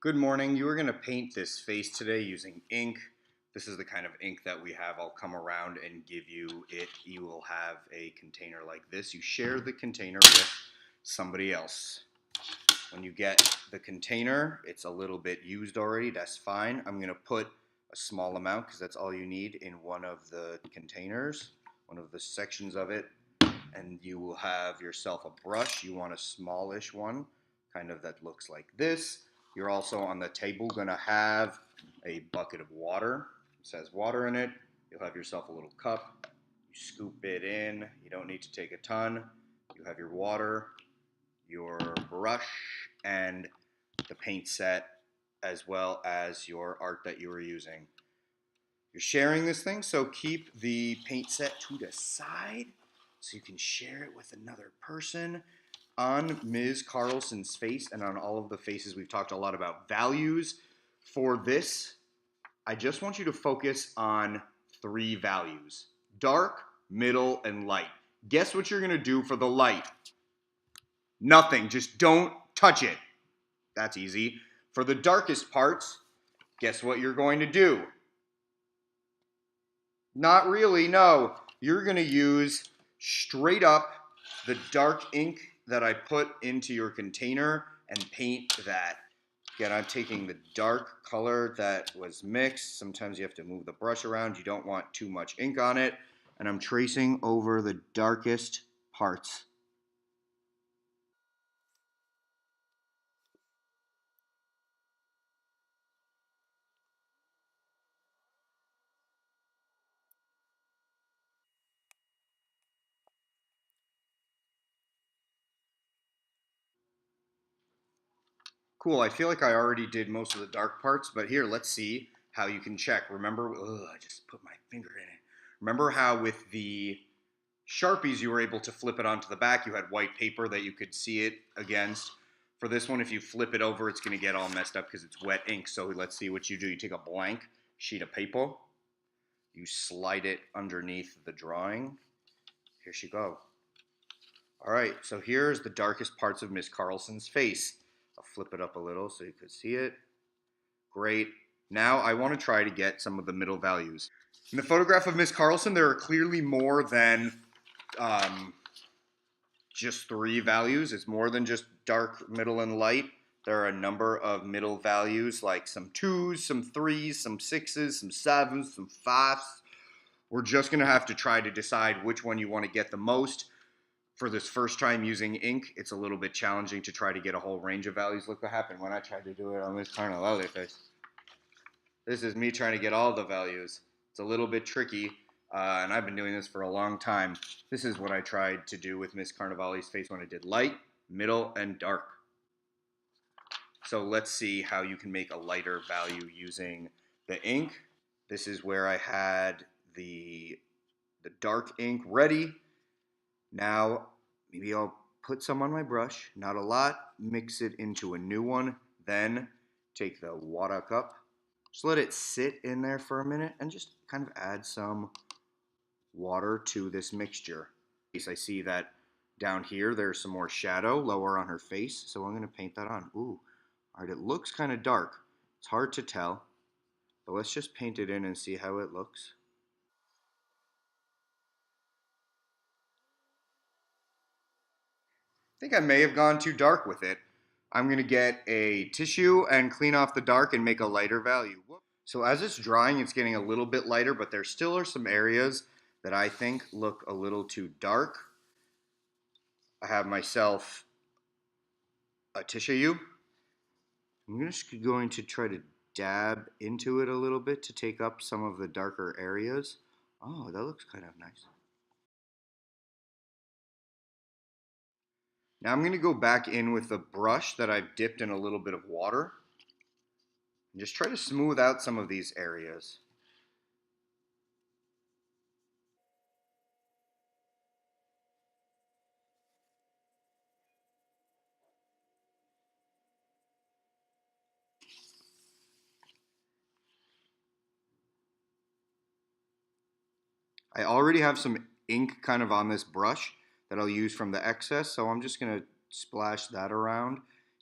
Good morning. You are going to paint this face today using ink. This is the kind of ink that we have. I'll come around and give you it. You will have a container like this. You share the container with somebody else. When you get the container, it's a little bit used already. That's fine. I'm going to put a small amount, because that's all you need, in one of the containers, one of the sections of it. And you will have yourself a brush. You want a smallish one, kind of that looks like this. You're also on the table going to have a bucket of water. It says water in it. You'll have yourself a little cup. You scoop it in. You don't need to take a ton. You have your water, your brush, and the paint set, as well as your art that you are using. You're sharing this thing, so keep the paint set to the side so you can share it with another person. On Ms. Carlson's face and on all of the faces, we've talked a lot about values. For this, I just want you to focus on 3 values: dark, middle, and light. Guess what you're going to do for the light? Nothing. Just don't touch it. That's easy. For the darkest parts, guess what you're going to do? Not really, no. You're going to use straight up the dark ink that I put into your container and paint that. Again, I'm taking the dark color that was mixed. Sometimes you have to move the brush around. You don't want too much ink on it. And I'm tracing over the darkest parts. Cool, I feel like I already did most of the dark parts, but here, let's see how you can check. Remember, I just put my finger in it. Remember how with the Sharpies you were able to flip it onto the back? You had white paper that you could see it against. For this one, if you flip it over, it's going to get all messed up because it's wet ink. So let's see what you do. You take a blank sheet of paper, you slide it underneath the drawing. Here she go. All right, so here's the darkest parts of Miss Carlson's face. I'll flip it up a little so you can see it. Great. Now I want to try to get some of the middle values. In the photograph of Miss Carlson, there are clearly more than just 3 values. It's more than just dark, middle, and light. There are a number of middle values, like some 2s, some 3s, some 6s, some 7s, some 5s. We're just going to have to try to decide which one you want to get the most. For this first time using ink, it's a little bit challenging to try to get a whole range of values. Look what happened when I tried to do it on this kind of lovely face. This is me trying to get all the values. It's a little bit tricky, and I've been doing this for a long time. This is what I tried to do with Miss Carnevale's face when I did light, middle, and dark. So let's see how you can make a lighter value using the ink. This is where I had the dark ink ready. Now, maybe I'll put some on my brush, not a lot, mix it into a new one, then take the water cup, just let it sit in there for a minute and just kind of add some water to this mixture. I see that down here there's some more shadow lower on her face, so I'm going to paint that on. Ooh, all right, it looks kind of dark. It's hard to tell, but let's just paint it in and see how it looks. I think I may have gone too dark with it. I'm going to get a tissue and clean off the dark and make a lighter value. So as it's drying, it's getting a little bit lighter, but there still are some areas that I think look a little too dark. I have myself a tissue. I'm just going to try to dab into it a little bit to take up some of the darker areas. Oh, that looks kind of nice. Now I'm going to go back in with the brush that I've dipped in a little bit of water and just try to smooth out some of these areas. I already have some ink kind of on this brush that I'll use from the excess, so I'm just going to splash that around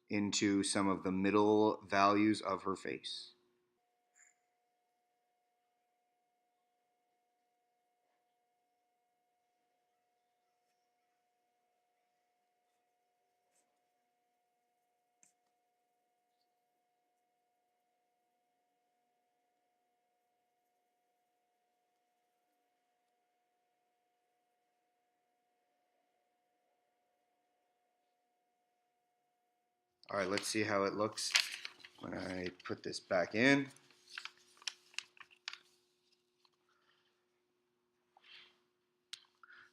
into some of the middle values of her face. All right, let's see how it looks when I put this back in.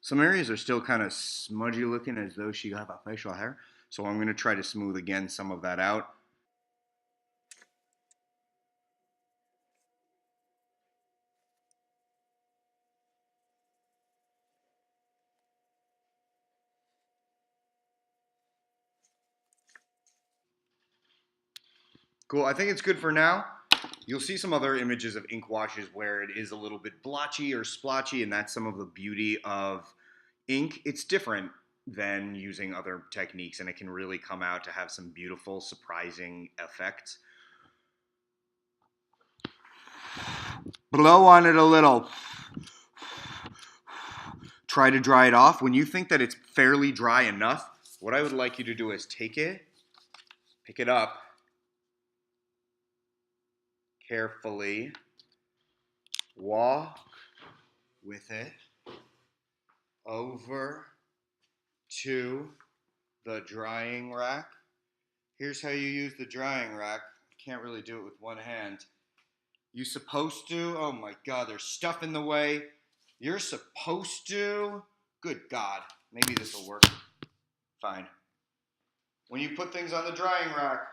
Some areas are still kind of smudgy looking as though she got a facial hair. So I'm going to try to smooth again some of that out. Cool, I think it's good for now. You'll see some other images of ink washes where it is a little bit blotchy or splotchy, and that's some of the beauty of ink. It's different than using other techniques, and it can really come out to have some beautiful, surprising effects. Blow on it a little. Try to dry it off. When you think that it's fairly dry enough, what I would like you to do is take it, pick it up, carefully walk with it over to the drying rack. Here's how you use the drying rack. Can't really do it with one hand. You supposed to, oh my God, there's stuff in the way. You're supposed to, good God, maybe this will work. Fine. When you put things on the drying rack,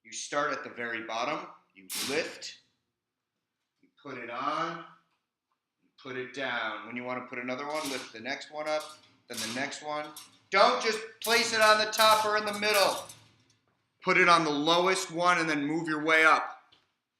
you start at the very bottom, you lift, you put it on, you put it down. When you want to put another one, lift the next one up, then the next one. Don't just place it on the top or in the middle. Put it on the lowest one and then move your way up.